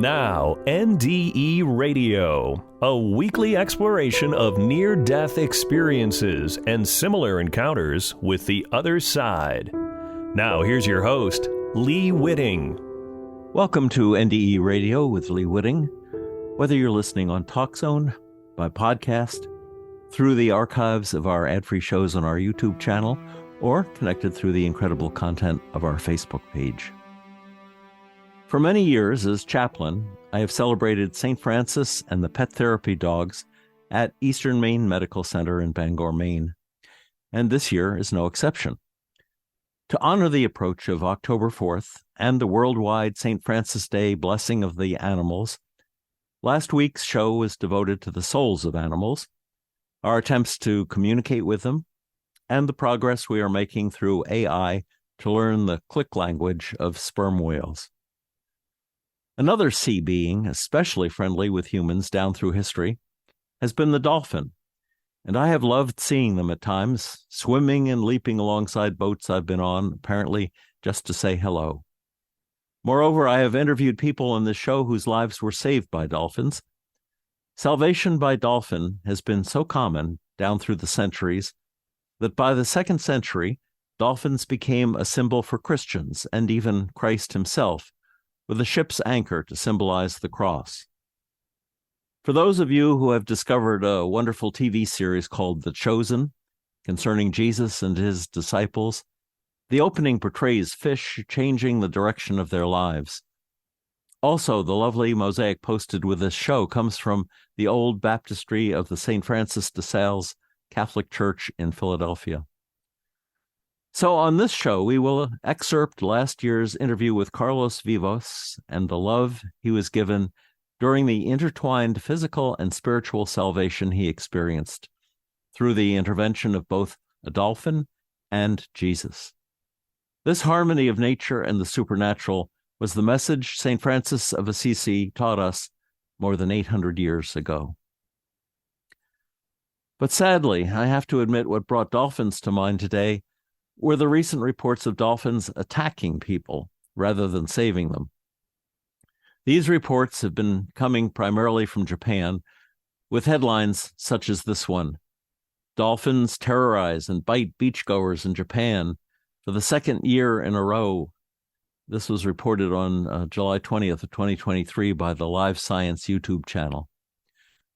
Now, NDE Radio, a weekly exploration of near-death experiences and similar encounters with the other side. Now, here's your host, Lee Witting. Welcome to NDE Radio with Lee Witting. Whether you're listening on TalkZone, by podcast, through the archives of our ad-free shows on our YouTube channel, or connected through the incredible content of our Facebook page. For many years as chaplain, I have celebrated St. Francis and the pet therapy dogs at Eastern Maine Medical Center in Bangor, Maine, and this year is no exception. To honor the approach of October 4th and the worldwide St. Francis Day blessing of the animals, last week's show was devoted to the souls of animals, our attempts to communicate with them, and the progress we are making through AI to learn the click language of sperm whales. Another sea being, especially friendly with humans down through history, has been the dolphin, and I have loved seeing them at times, swimming and leaping alongside boats I've been on, apparently just to say hello. Moreover, I have interviewed people on this show whose lives were saved by dolphins. Salvation by dolphin has been so common down through the centuries that by the 2nd century, dolphins became a symbol for Christians and even Christ himself, with a ship's anchor to symbolize the cross. For those of you who have discovered a wonderful TV series called The Chosen, concerning Jesus and his disciples, the opening portrays fish changing the direction of their lives. Also, the lovely mosaic posted with this show comes from the old baptistry of the St. Francis de Sales Catholic Church in Philadelphia. So on this show, we will excerpt last year's interview with Carlos Vivas and the love he was given during the intertwined physical and spiritual salvation he experienced through the intervention of both a dolphin and Jesus. This harmony of nature and the supernatural was the message St. Francis of Assisi taught us more than 800 years ago. But sadly, I have to admit what brought dolphins to mind today were the recent reports of dolphins attacking people rather than saving them. These reports have been coming primarily from Japan, with headlines such as this one: "Dolphins terrorize and bite beachgoers in Japan for the 2nd year in a row." This was reported on July 20th of 2023 by the Live Science YouTube channel.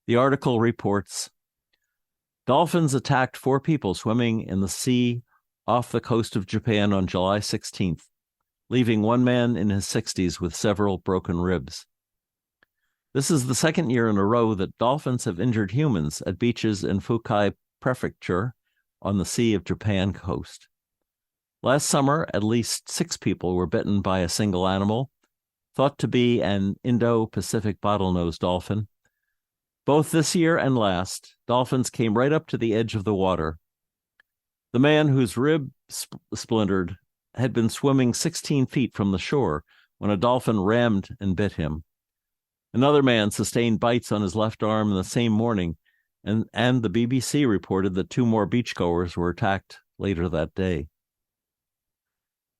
The article reports, "Dolphins attacked 4 people swimming in the sea off the coast of Japan on July 16th, leaving one man in his 60s with several broken ribs." This is the 2nd year in a row that dolphins have injured humans at beaches in Fukai Prefecture on the Sea of Japan coast. Last summer, at least 6 people were bitten by a single animal, thought to be an Indo-Pacific bottlenose dolphin. Both this year and last, dolphins came right up to the edge of the water. The man whose rib splintered had been swimming 16 feet from the shore when a dolphin rammed and bit him. Another man sustained bites on his left arm the same morning, and the BBC reported that 2 more beachgoers were attacked later that day.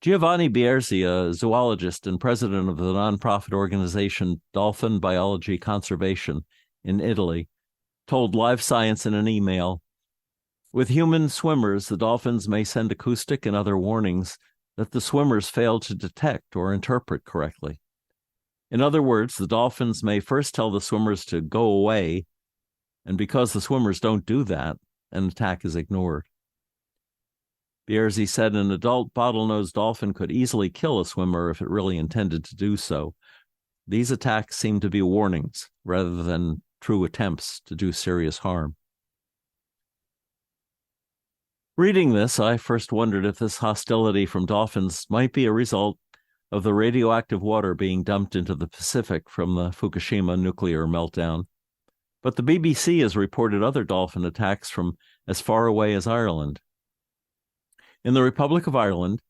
Giovanni Bierzi, a zoologist and president of the nonprofit organization Dolphin Biology Conservation in Italy, told Live Science in an email, "With human swimmers, the dolphins may send acoustic and other warnings that the swimmers fail to detect or interpret correctly. In other words, the dolphins may first tell the swimmers to go away, and because the swimmers don't do that, an attack is ignored." Bierzi said an adult bottlenose dolphin could easily kill a swimmer if it really intended to do so. These attacks seem to be warnings rather than true attempts to do serious harm. Reading this, I first wondered if this hostility from dolphins might be a result of the radioactive water being dumped into the Pacific from the Fukushima nuclear meltdown. But the BBC has reported other dolphin attacks from as far away as Ireland. In the Republic of Ireland,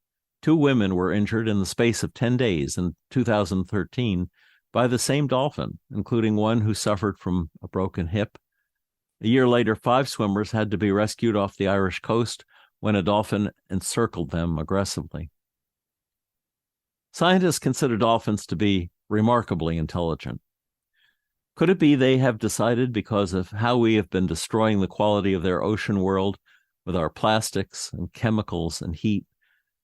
2 women were injured in the space of 10 days in 2013 by the same dolphin, including one who suffered from a broken hip. A year later, 5 swimmers had to be rescued off the Irish coast when a dolphin encircled them aggressively. Scientists consider dolphins to be remarkably intelligent. Could it be they have decided, because of how we have been destroying the quality of their ocean world with our plastics and chemicals and heat,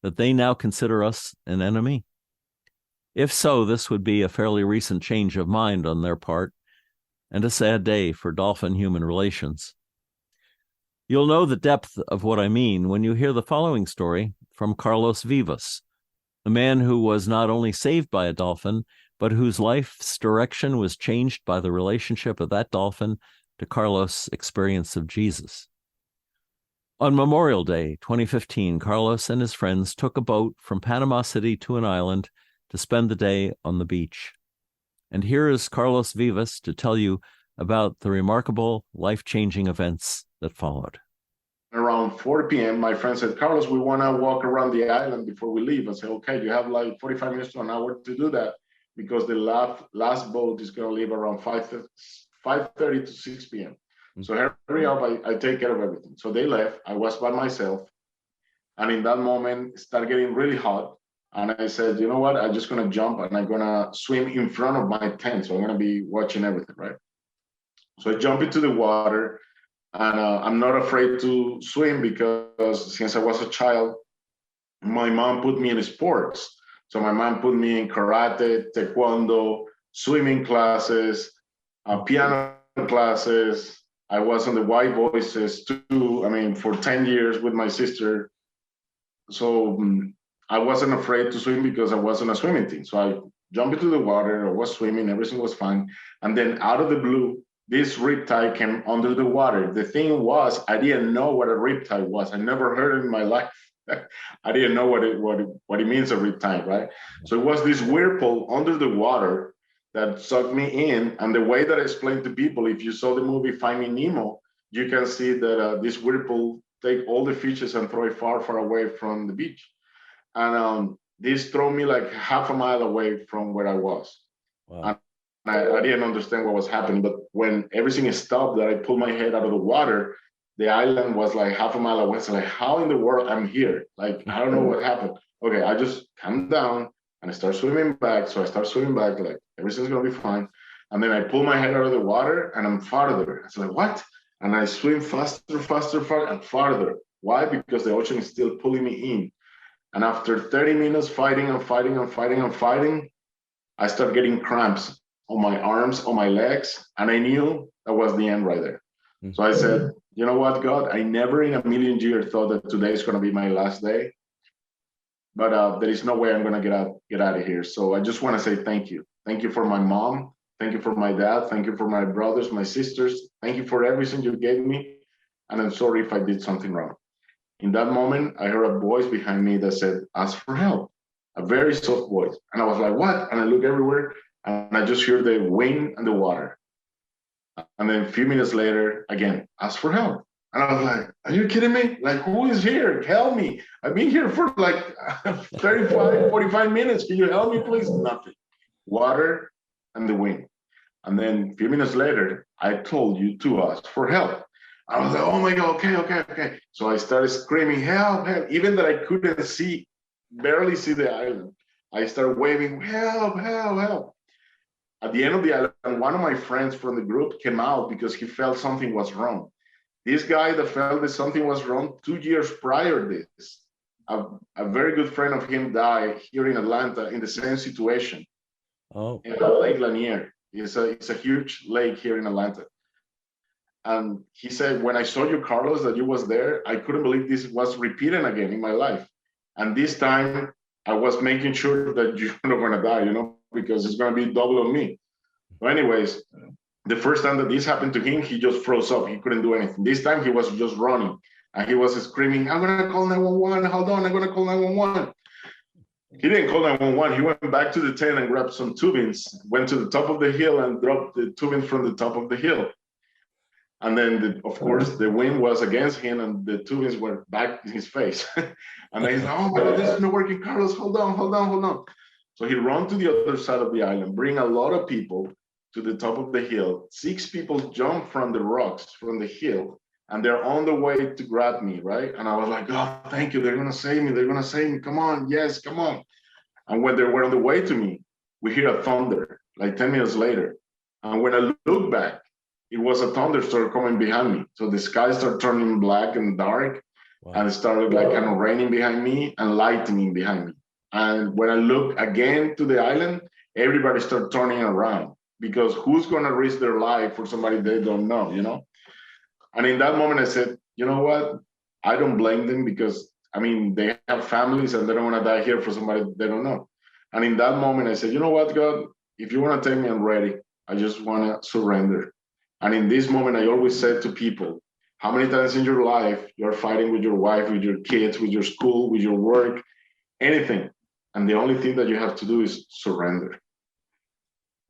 that they now consider us an enemy? If so, this would be a fairly recent change of mind on their part, and a sad day for dolphin-human relations. You'll know the depth of what I mean when you hear the following story from Carlos Vivas, a man who was not only saved by a dolphin, but whose life's direction was changed by the relationship of that dolphin to Carlos' experience of Jesus. On Memorial Day 2015, Carlos and his friends took a boat from Panama City to an island to spend the day on the beach. And here is Carlos Vivas to tell you about the remarkable, life-changing events that followed. Around 4 p.m., my friend said, Carlos, we want to walk around the island before we leave. I said, okay, you have like 45 minutes to an hour to do that, because the last boat is going to leave around 5:30 to 6 p.m. So hurry up, I take care of everything. So they left. I was by myself. And in that moment, it started getting really hot. And I said, you know what? I'm just going to jump and I'm going to swim in front of my tent. So I'm going to be watching everything, right? So I jump into the water, and I'm not afraid to swim because since I was a child, my mom put me in sports. So my mom put me in karate, taekwondo, swimming classes, piano classes. I was on the White Voices too, for 10 years with my sister. So I wasn't afraid to swim because I was on a swimming team. So I jumped into the water, I was swimming, everything was fine. And then out of the blue, this riptide came under the water. The thing was, I didn't know what a riptide was. I never heard it in my life. I didn't know what it means, a riptide, right? So it was this whirlpool under the water that sucked me in. And the way that I explained to people, if you saw the movie Finding Nemo, you can see that this whirlpool take all the fishes and throw it far, far away from the beach. And this threw me like half a mile away from where I was. Wow. And I didn't understand what was happening. But when everything stopped, that I pulled my head out of the water, the island was like half a mile away. So like, how in the world I'm here? Like, I don't know what happened. Okay, I just calmed down and I start swimming back. So I start swimming back, like everything's gonna be fine. And then I pull my head out of the water and I'm farther. It's like, what? And I swim faster, and farther. Why? Because the ocean is still pulling me in. And after 30 minutes fighting, I start getting cramps on my arms, on my legs. And I knew that was the end right there. Mm-hmm. So I said, you know what, God, I never in a million years thought that today is going to be my last day. But there is no way I'm going to get out of here. So I just want to say thank you. Thank you for my mom. Thank you for my dad. Thank you for my brothers, my sisters. Thank you for everything you gave me. And I'm sorry if I did something wrong. In that moment, I heard a voice behind me that said, ask for help. A very soft voice. And I was like, what? And I look everywhere and I just hear the wind and the water. And then a few minutes later, again, ask for help. And I was like, are you kidding me? Like, who is here? Help me. I've been here for like 35, 45 minutes. Can you help me, please? Nothing. Water and the wind. And then a few minutes later, I told you to ask for help. I was like, oh my God, okay. So I started screaming, help. Even that I couldn't barely see the island. I started waving, help. At the end of the island, one of my friends from the group came out because he felt something was wrong. This guy that felt that something was wrong 2 years prior to this, a very good friend of him died here in Atlanta in the same situation. Oh. In Lake Lanier. It's a huge lake here in Atlanta. And he said, when I saw you, Carlos, that you was there, I couldn't believe this was repeating again in my life. And this time I was making sure that you're not going to die, because it's going to be double on me. So anyways, the first time that this happened to him, he just froze up. He couldn't do anything. This time he was just running and he was screaming, I'm going to call 911. Hold on, I'm going to call 911. He didn't call 911. He went back to the tent and grabbed some tubings, went to the top of the hill and dropped the tubing from the top of the hill. And then, of course, the wind was against him and the tubings were back in his face. And then he's like, oh my God, this is not working, Carlos, hold on. So he ran to the other side of the island, bring a lot of people to the top of the hill. 6 people jumped from the rocks, from the hill, and they're on the way to grab me, right? And I was like, oh, thank you, they're gonna save me, come on, yes, come on. And when they were on the way to me, we hear a thunder, like 10 minutes later. And when I look back, it was a thunderstorm coming behind me. So the sky started turning black and dark, and it started like kind of raining behind me and lightning behind me. And when I look again to the island, everybody started turning around, because who's going to risk their life for somebody they don't know, you know? And in that moment, I said, you know what? I don't blame them, because, I mean, they have families and they don't want to die here for somebody they don't know. And in that moment, I said, you know what, God, if you want to take me, I'm ready. I just want to surrender. And in this moment, I always said to people, how many times in your life you're fighting with your wife, with your kids, with your school, with your work, anything. And the only thing that you have to do is surrender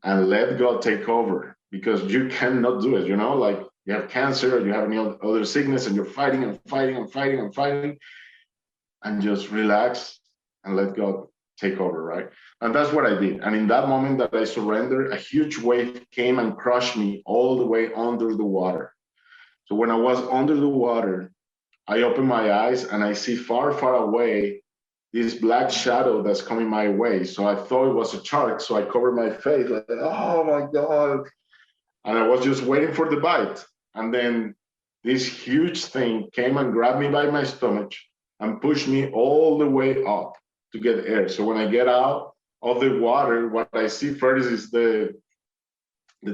and let God take over, because you cannot do it. You know, like you have cancer or you have any other sickness and you're fighting and fighting and fighting and fighting, and just relax and let God take over, right? And that's what I did. And in that moment that I surrendered, a huge wave came and crushed me all the way under the water. So when I was under the water, I opened my eyes and I see far, far away this black shadow that's coming my way. So I thought it was a shark. So I covered my face like, oh my God. And I was just waiting for the bite. And then this huge thing came and grabbed me by my stomach and pushed me all the way up to get air. So when I get out of the water, what I see first is the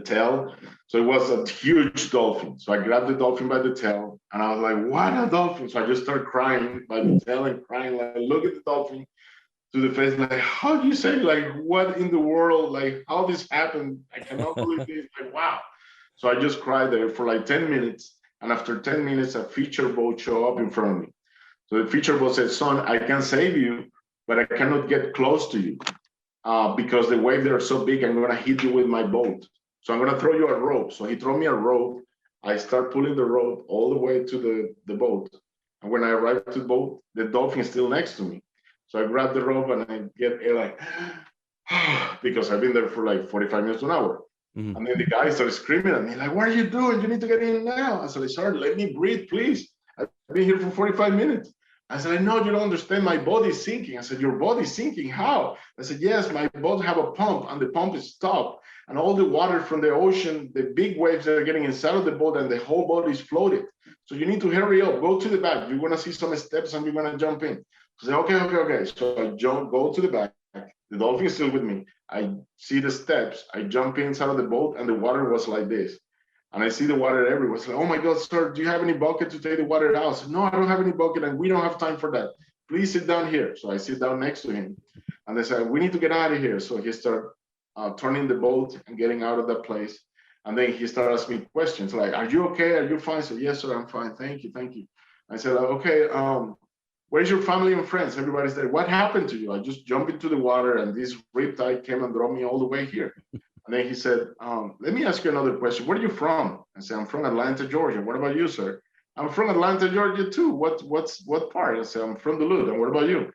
tail. So it was a huge dolphin. So I grabbed the dolphin by the tail and I was like, what a dolphin. So I just started crying by the tail and crying, like, look at the dolphin to the face, like, how do you say, like, what in the world, like, how this happened? I cannot believe this, like, wow. So I just cried there for like 10 minutes. And after 10 minutes, a feature boat showed up in front of me. So the feature boat said, son, I can save you, but I cannot get close to you because the waves are so big, I'm going to hit you with my boat. So I'm going to throw you a rope. So he threw me a rope. I start pulling the rope all the way to the boat. And when I arrive to the boat, the dolphin is still next to me. So I grab the rope and I get air like, because I've been there for like 45 minutes to an hour. Mm-hmm. And then the guy started screaming at me, like, what are you doing? You need to get in now. I said, sir, let me breathe, please. I've been here for 45 minutes. I said, I know you don't understand. My body's sinking. I said, your body's sinking? How? I said, yes, my boat have a pump and the pump is stopped. And all the water from the ocean, the big waves that are getting inside of the boat and the whole boat is floated. So you need to hurry up, go to the back. You're gonna see some steps and you're gonna jump in. I said, okay. So I go to the back. The dolphin is still with me. I see the steps. I jump inside of the boat and the water was like this. And I see the water everywhere. It's like, oh my God, sir, do you have any bucket to take the water out? I said, no, I don't have any bucket and we don't have time for that. Please sit down here. So I sit down next to him. And they said, we need to get out of here. So he started turning the boat and getting out of that place. And then he started asking me questions like, are you okay? Are you fine? I said, yes, sir, I'm fine. Thank you. I said, okay, where's your family and friends? Everybody's there. What happened to you? I just jumped into the water and this riptide came and drove me all the way here. And then he said, let me ask you another question. Where are you from? I said, I'm from Atlanta, Georgia. What about you, sir? I'm from Atlanta, Georgia too. What part? I said, I'm from Duluth. And what about you?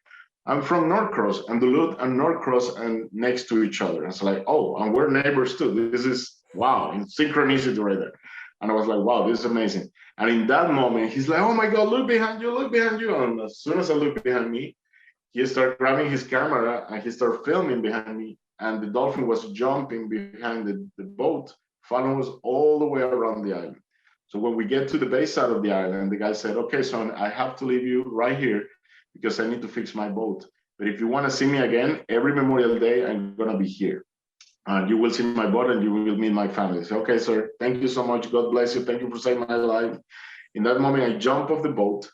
I'm from Norcross, and Duluth and Norcross and next to each other. And it's like, oh, and we're neighbors too. This is, wow, synchronicity right there. And I was like, wow, this is amazing. And in that moment, he's like, oh my God, look behind you. And as soon as I look behind me, he started grabbing his camera and he started filming behind me. And the dolphin was jumping behind the boat, following us all the way around the island. So when we get to the base side of the island, the guy said, okay, son, I have to leave you right here because I need to fix my boat. But if you want to see me again, every Memorial Day, I'm going to be here. And you will see my boat and you will meet my family. I said, okay, sir, thank you so much. God bless you. Thank you for saving my life. In that moment, I jumped off the boat.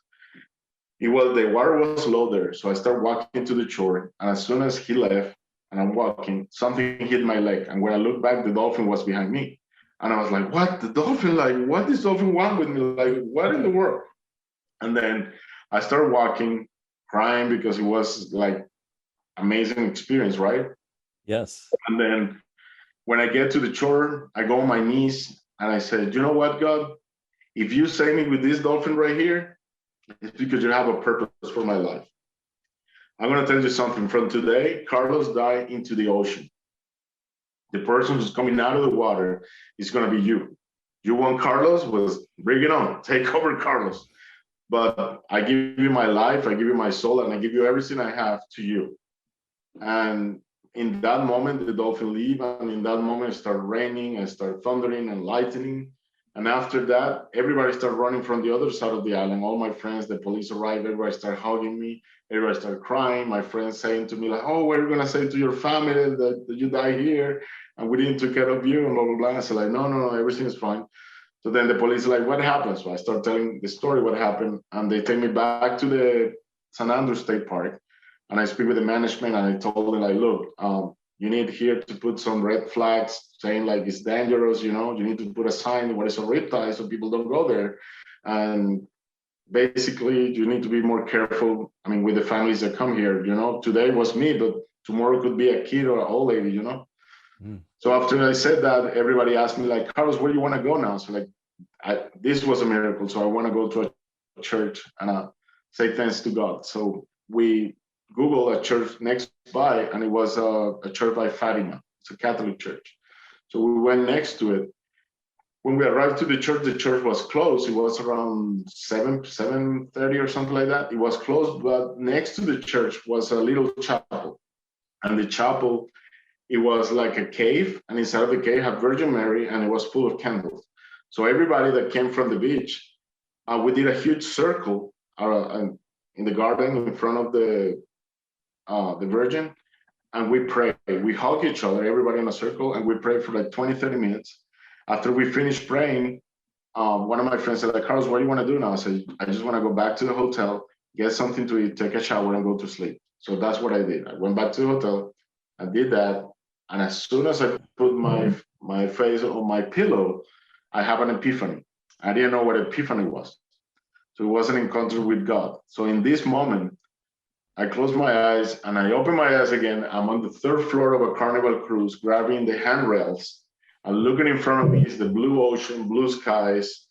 The water was low there. So I started walking to the shore. And as soon as he left and I'm walking, something hit my leg. And when I looked back, the dolphin was behind me. And I was like, what? The dolphin? Like, what does dolphin want with me? Like, what in the world? And then I started walking, crying because it was like amazing experience, right? Yes. And then when I get to the shore, I go on my knees and I said, you know what, God? If you save me with this dolphin right here, it's because you have a purpose for my life. I'm going to tell you something. From today, Carlos died into the ocean. The person who's coming out of the water is going to be you. You want Carlos? Well, bring it on. Take over Carlos. But I give you my life, I give you my soul, and I give you everything I have to you. And in that moment, the dolphin leave, and in that moment, it started raining and started thundering and lightning. And after that, everybody started running from the other side of the island. All my friends, the police arrived, everybody started hugging me, everybody started crying. My friends saying to me, like, oh, what are you gonna say to your family that you die here and we didn't take care of you and blah, blah, blah. I said, like, no, everything is fine. So then the police are like, what happened? So I start telling the story, what happened, and they take me back to the San Andreas State Park. And I speak with the management, and I told them, like, look, you need here to put some red flags saying like it's dangerous, you need to put a sign what is a riptide so people don't go there. And basically you need to be more careful, with the families that come here. Today was me, but tomorrow could be a kid or an old lady, So after I said that, everybody asked me like, Carlos, where do you want to go now? So like, this was a miracle. So I want to go to a church and say thanks to God. So we Googled a church next by, and it was a church by Fatima. It's a Catholic church. So we went next to it. When we arrived to the church was closed. It was around 7:30 or something like that. It was closed, but next to the church was a little chapel. And the chapel, it was like a cave, and inside of the cave had Virgin Mary, and it was full of candles. So everybody that came from the beach, we did a huge circle in the garden in front of the Virgin, and we prayed. We hug each other, everybody in a circle, and we prayed for like 20, 30 minutes. After we finished praying, one of my friends said, like, Carlos, what do you want to do now? I said, I just want to go back to the hotel, get something to eat, take a shower, and go to sleep. So that's what I did. I went back to the hotel, I did that, and as soon as I put my face on my pillow, I have an epiphany. I didn't know what epiphany was. So it was an encounter with God. So in this moment, I closed my eyes and I opened my eyes again. I'm on the third floor of a Carnival cruise, grabbing the handrails and looking in front of me is the blue ocean, blue skies.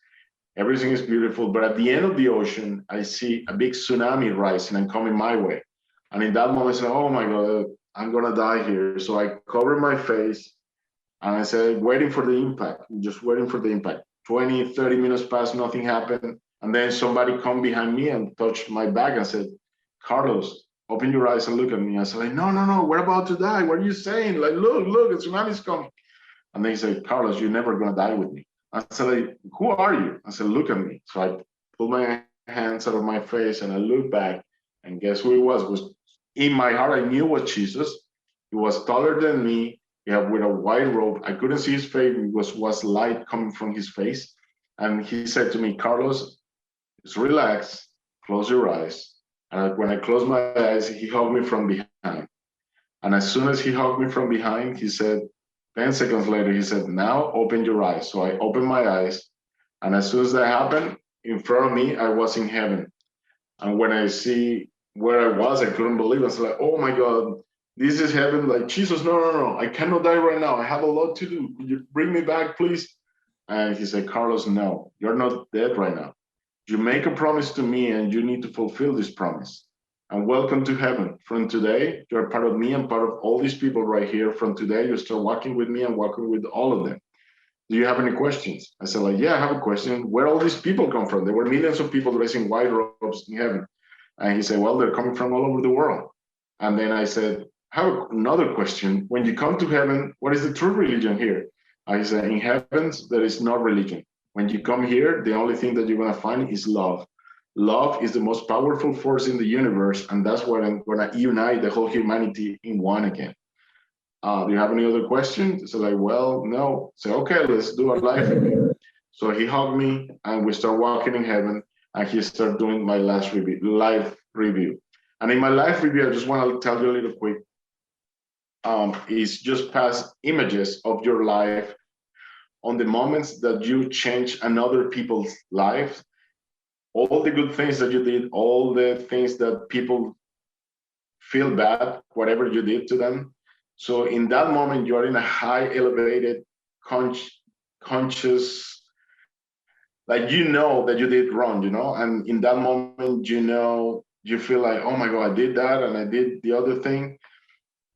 Everything is beautiful. But at the end of the ocean, I see a big tsunami rising and coming my way. And in that moment, I said, oh my God, I'm going to die here. So I covered my face and I said, waiting for the impact, just waiting for the impact. 20, 30 minutes passed, nothing happened. And then somebody come behind me and touched my back and said, Carlos, open your eyes and look at me. I said, like, no, we're about to die. What are you saying? Like, look, the tsunami's coming. And then he said, Carlos, you're never going to die with me. I said, like, who are you? I said, look at me. So I pulled my hands out of my face and I looked back, and guess who it was? It was in my heart, I knew it was Jesus. He was taller than me. He had with a white robe. I couldn't see his face. It was light coming from his face. And he said to me, Carlos, just relax, close your eyes. And when I closed my eyes, he hugged me from behind. And as soon as he hugged me from behind, he said, 10 seconds later, he said, now open your eyes. So I opened my eyes. And as soon as that happened, in front of me, I was in heaven. And when I see where I was, I couldn't believe it. I was like, oh my God, this is heaven. Like, Jesus, no. I cannot die right now. I have a lot to do. Could you bring me back, please? And he said, Carlos, no, you're not dead right now. You make a promise to me and you need to fulfill this promise. And welcome to heaven. From today, you're part of me and part of all these people right here. From today, you start walking with me and walking with all of them. Do you have any questions? I said, like, yeah, I have a question. Where all these people come from? There were millions of people dressed in white robes in heaven. And he said, well, they're coming from all over the world. And then I said, I have another question. When you come to heaven, what is the true religion here? I said, in heavens, there is no religion. When you come here, the only thing that you're going to find is love. Love is the most powerful force in the universe, and that's what I'm going to unite the whole humanity in one again. Do you have any other questions? So like, well, no. So okay, let's do a live review. So he hugged me, and we start walking in heaven, and he started doing my live review. And in my live review, I just want to tell you a little quick. It's just past images of your life on the moments that you change another people's lives. All the good things that you did, all the things that people feel bad, whatever you did to them. So in that moment, you're in a high elevated, conscious, like, you know that you did wrong, and in that moment, you feel like, oh my God, I did that and I did the other thing.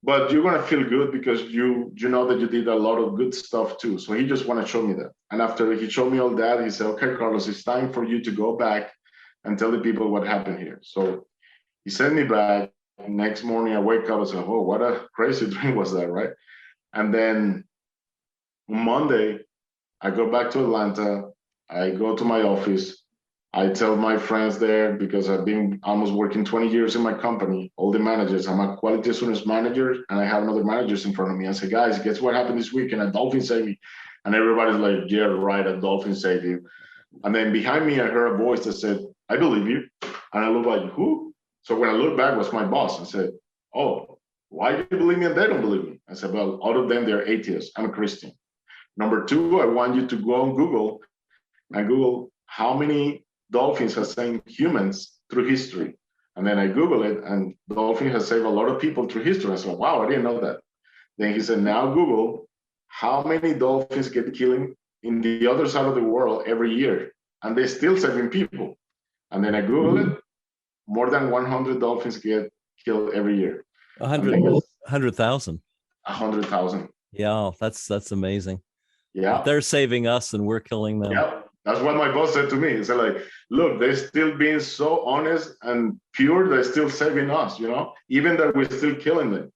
But you're going to feel good because you know that you did a lot of good stuff too. So he just want to show me that. And after he showed me all that, he said, okay, Carlos, it's time for you to go back and tell the people what happened here. So he sent me back next morning I wake up and say, oh, what a crazy dream was that, right? And then on Monday, I go back to Atlanta. I go to my office. I tell my friends there, because I've been almost working 20 years in my company, all the managers, I'm a quality assurance manager, and I have another managers in front of me. I say, guys, guess what happened this weekend? A dolphin saved me. And everybody's like, yeah, right, a dolphin saved you. And then behind me, I heard a voice that said, I believe you. And I look like, who? So when I look back, it was my boss. I said, oh, why do you believe me and they don't believe me? I said, well, out of them, they're atheists. I'm a Christian. Number two, I want you to go on Google and Google how many dolphins have saved humans through history. And then I Google it, and dolphin has saved a lot of people through history. I said, wow, I didn't know that. Then he said, now Google how many dolphins get killed in the other side of the world every year, and they're still saving people. And then I Google it, more than 100 dolphins get killed every year. 100,000. 100,000. Yeah, that's amazing. Yeah. If they're saving us and we're killing them. Yeah. That's what my boss said to me. He said, like, look, they're still being so honest and pure, they're still saving us, even that we're still killing them.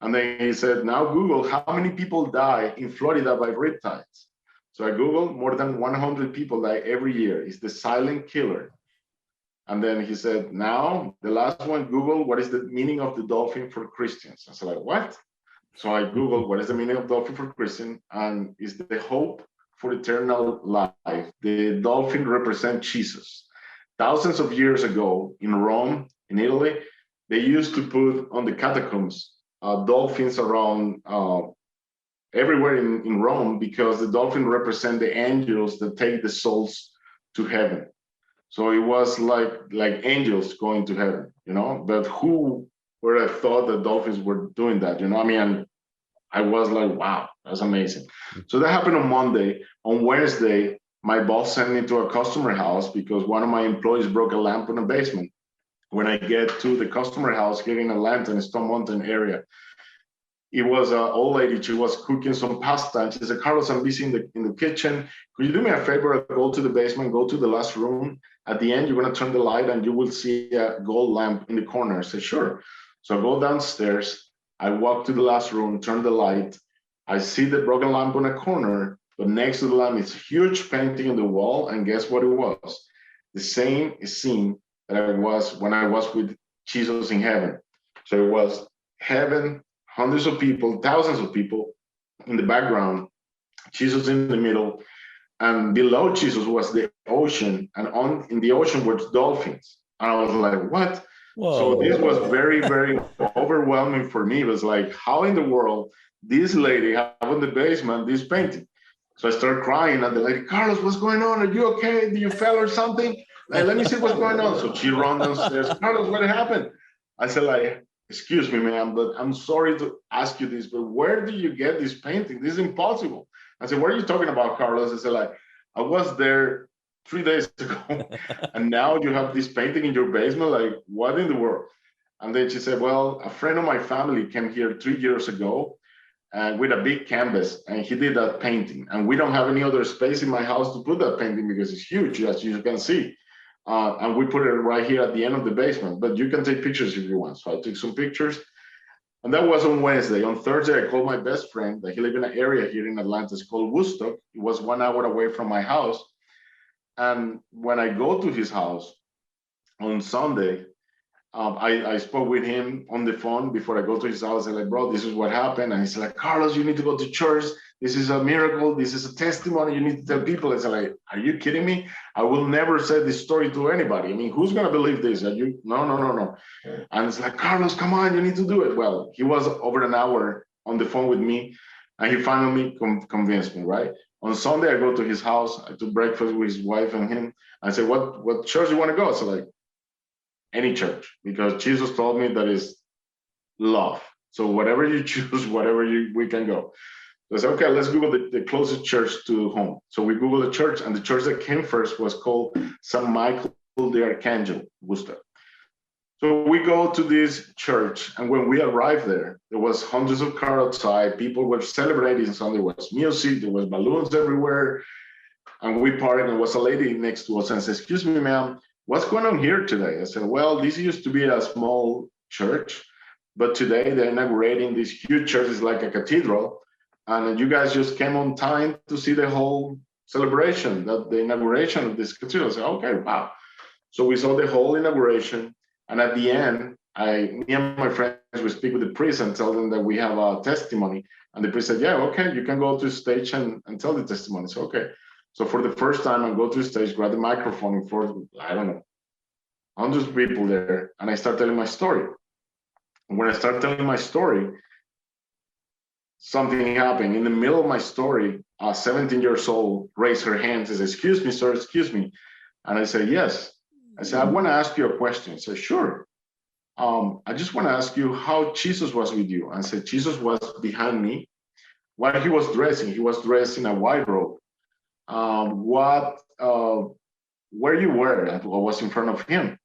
And then he said, now Google how many people die in Florida by riptides. So I Googled, more than 100 people die every year. It's the silent killer. And then he said, now the last one, Google, what is the meaning of the dolphin for Christians? I said, like, what? So I Googled, what is the meaning of dolphin for Christian? And it's the hope for eternal life. The dolphin represents Jesus. Thousands of years ago in Rome, in Italy, they used to put on the catacombs dolphins around everywhere in Rome, because the dolphin represent the angels that take the souls to heaven. So it was like angels going to heaven, but who would have thought that dolphins were doing that? I was like, wow, that's amazing. So that happened on Monday. On Wednesday, my boss sent me to a customer house because one of my employees broke a lamp in the basement. When I get to the customer house here in Atlanta, in Stone Mountain area, it was an old lady. She was cooking some pasta, and she said, Carlos, I'm busy in the kitchen. Could you do me a favor? Go to the basement, go to the last room. At the end, you're going to turn the light, and you will see a gold lamp in the corner. I said, sure. So I go downstairs. I walk to the last room, turn the light. I see the broken lamp on a corner, but next to the lamp is a huge painting on the wall. And guess what it was? The same scene that I was when I was with Jesus in heaven. So it was heaven, hundreds of people, thousands of people in the background, Jesus in the middle, and below Jesus was the ocean, and in the ocean were dolphins. And I was like, what? Whoa. So this was very, very overwhelming for me. It was like, how in the world this lady have in the basement this painting? So I started crying, and the lady, Carlos, what's going on? Are you okay? Do you fell or something? Like, let me see what's going on. So she ran downstairs. Carlos, what happened? I said, like, excuse me, ma'am, but I'm sorry to ask you this, but where do you get this painting? This is impossible. I said, what are you talking about, Carlos? I said, like, I was there 3 days ago, and now you have this painting in your basement? Like, what in the world? And then she said, well, a friend of my family came here 3 years ago with a big canvas, and he did that painting. And we don't have any other space in my house to put that painting because it's huge, as you can see. And we put it right here at the end of the basement, but you can take pictures if you want. So I took some pictures, and that was on Wednesday. On Thursday, I called my best friend that he lived in an area here in Atlanta. It's called Woodstock. It was 1 hour away from my house. And when I go to his house on Sunday, I spoke with him on the phone before I go to his house. I said, like, bro, this is what happened. And he said, like, Carlos, you need to go to church. This is a miracle. This is a testimony. You need to tell people. I said, like, are you kidding me? I will never say this story to anybody. I mean, who's going to believe this? Are you? No. And it's like, Carlos, come on, you need to do it. Well, he was over an hour on the phone with me, and he finally convinced me, right? On Sunday, I go to his house. I took breakfast with his wife and him. I said, what church do you want to go? So like, any church, because Jesus told me that is love. So whatever you choose, we can go. So I said, okay, let's Google the closest church to home. So we Googled the church, and the church that came first was called St. Michael the Archangel, Worcester. So we go to this church, and when we arrived there was hundreds of cars outside. People were celebrating. So there was music, there was balloons everywhere. And we parked, and there was a lady next to us and said, excuse me, ma'am, what's going on here today? I said, well, this used to be a small church. But today they're inaugurating this huge church. It's like a cathedral. And you guys just came on time to see the whole celebration, the inauguration of this cathedral. I said, okay, wow. So we saw the whole inauguration. And at the end, me and my friends, we speak with the priest and tell them that we have a testimony. And the priest said, yeah, okay, you can go to the stage and tell the testimony. So, okay. So for the first time, I go to the stage, grab the microphone for, I don't know, hundreds of people there. And I start telling my story. And when I start telling my story, something happened. In the middle of my story, a 17 years old raised her hand and says, excuse me, sir, excuse me. And I said, yes. I said, I want to ask you a question. I said, sure. I just want to ask you how Jesus was with you. I said, Jesus was behind me. What he was dressed in a white robe. Where you were, I was in front of him.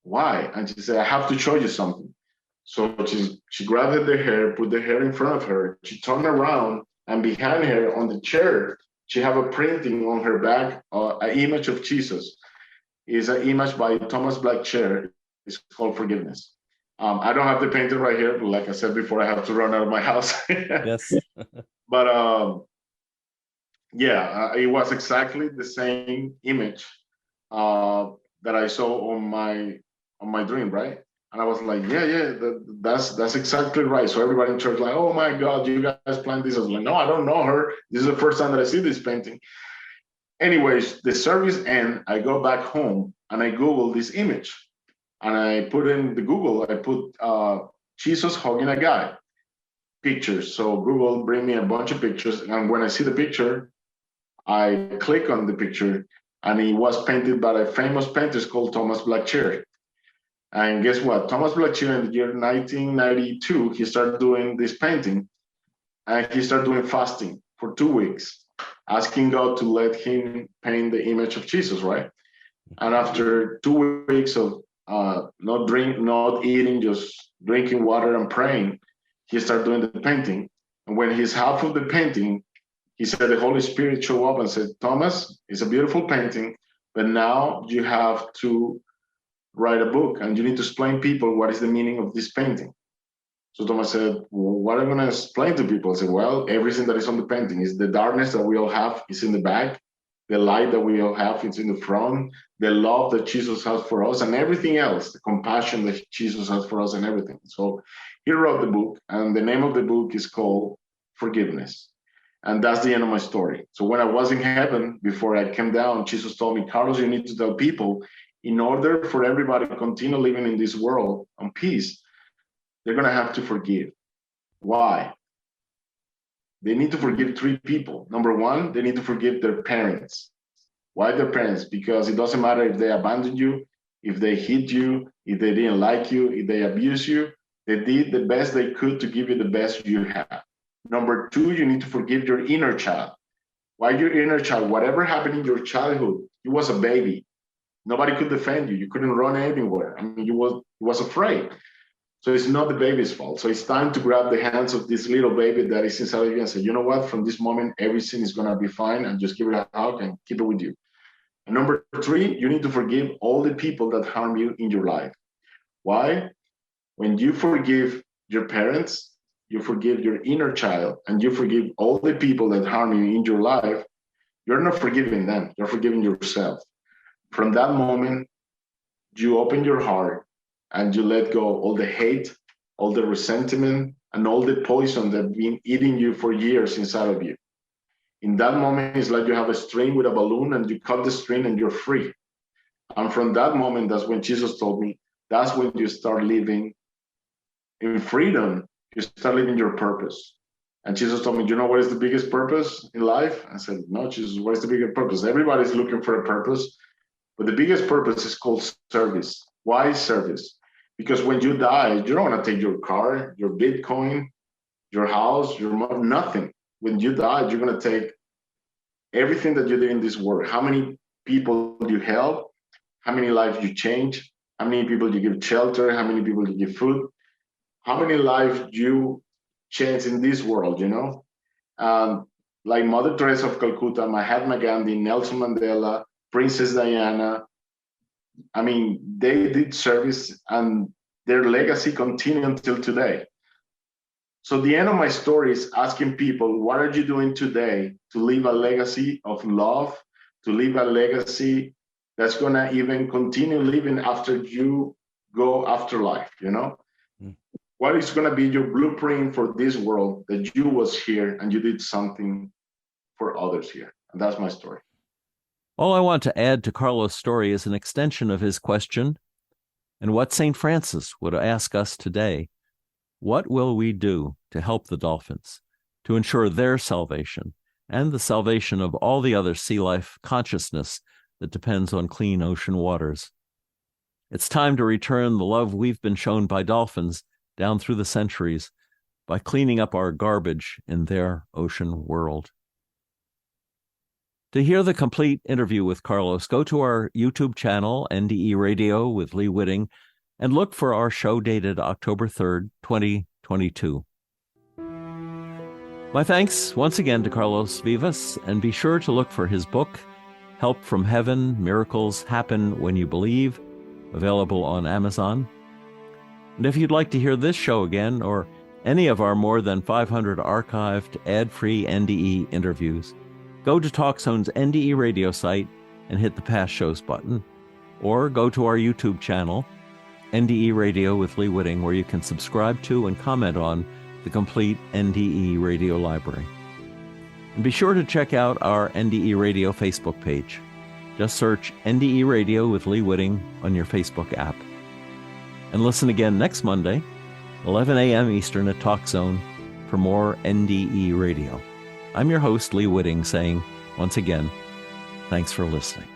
Why? And she said, I have to show you something. So she grabbed the hair, put the hair in front of her. She turned around, and behind her on the chair, she have a printing on her back, an image of Jesus. It's an image by Thomas Blackshare. It's called Forgiveness. I don't have the painting right here, but like I said before, I have to run out of my house. Yes. But it was exactly the same image that I saw on my dream, right? And I was like, that's exactly right. So everybody in church like, oh my God, you guys planned this. I was like, no, I don't know her. This is the first time that I see this painting. Anyways, the service end, I go back home and I Google this image. And I put in the Google, I put Jesus hugging a guy, pictures. So Google bring me a bunch of pictures. And when I see the picture, I click on the picture, and it was painted by a famous painter called Thomas Blackshare. And guess what? Thomas Blackshare in the year 1992, he started doing this painting, and he started doing fasting for 2 weeks, asking God to let him paint the image of Jesus, right? And after 2 weeks of not eating, just drinking water and praying, he started doing the painting. And when he's half of the painting, he said the Holy Spirit showed up and said, Thomas, it's a beautiful painting, but now you have to write a book and you need to explain people what is the meaning of this painting. So Thomas said, well, what am I going to explain to people? I said, well, everything that is on the painting is the darkness that we all have is in the back, the light that we all have is in the front, the love that Jesus has for us, and everything else, the compassion that Jesus has for us and everything. So he wrote the book, and the name of the book is called Forgiveness. And that's the end of my story. So when I was in heaven, before I came down, Jesus told me, Carlos, you need to tell people, in order for everybody to continue living in this world on peace, they're going to have to forgive. Why? They need to forgive 3 people. Number 1, they need to forgive their parents. Why their parents? Because it doesn't matter if they abandoned you, if they hit you, if they didn't like you, if they abused you. They did the best they could to give you the best you have. Number 2, you need to forgive your inner child. Why your inner child? Whatever happened in your childhood, you was a baby. Nobody could defend you. You couldn't run anywhere. I mean, you was afraid. So it's not the baby's fault. So it's time to grab the hands of this little baby that is inside of you and say, you know what? From this moment, everything is going to be fine, and just give it a hug and keep it with you. And number 3, you need to forgive all the people that harm you in your life. Why? When you forgive your parents, you forgive your inner child, and you forgive all the people that harm you in your life, you're not forgiving them. You're forgiving yourself. From that moment, you open your heart and you let go all the hate, all the resentment, and all the poison that's been eating you for years inside of you. In that moment, it's like you have a string with a balloon and you cut the string and you're free. And from that moment, that's when Jesus told me, that's when you start living in freedom. You start living your purpose. And Jesus told me, you know what is the biggest purpose in life? I said, no, Jesus, what is the biggest purpose? Everybody's looking for a purpose, but the biggest purpose is called service. Why service? Because when you die, you don't want to take your car, your Bitcoin, your house, your money, nothing. When you die, you're going to take everything that you did in this world. How many people you help, how many lives you change, how many people you give shelter, how many people you give food, how many lives you change in this world, you know? Like Mother Teresa of Calcutta, Mahatma Gandhi, Nelson Mandela, Princess Diana. I mean, they did service, and their legacy continues until today. So the end of my story is asking people, what are you doing today to leave a legacy of love, to leave a legacy that's going to even continue living after you go after life, you know? What is going to be your blueprint for this world that you was here and you did something for others here? And that's my story. All I want to add to Carlos' story is an extension of his question and what St. Francis would ask us today. What will we do to help the dolphins, to ensure their salvation and the salvation of all the other sea life consciousness that depends on clean ocean waters? It's time to return the love we've been shown by dolphins down through the centuries by cleaning up our garbage in their ocean world. To hear the complete interview with Carlos, go to our YouTube channel, NDE Radio with Lee Witting, and look for our show dated October 3rd, 2022. My thanks once again to Carlos Vivas, and be sure to look for his book, Help from Heaven, Miracles Happen When You Believe, available on Amazon. And if you'd like to hear this show again, or any of our more than 500 archived ad-free NDE interviews, go to TalkZone's NDE Radio site and hit the Past Shows button, or go to our YouTube channel, NDE Radio with Lee Witting, where you can subscribe to and comment on the complete NDE Radio library. And be sure to check out our NDE Radio Facebook page. Just search NDE Radio with Lee Witting on your Facebook app. And listen again next Monday, 11 a.m. Eastern at TalkZone for more NDE Radio. I'm your host, Lee Witting, saying, once again, thanks for listening.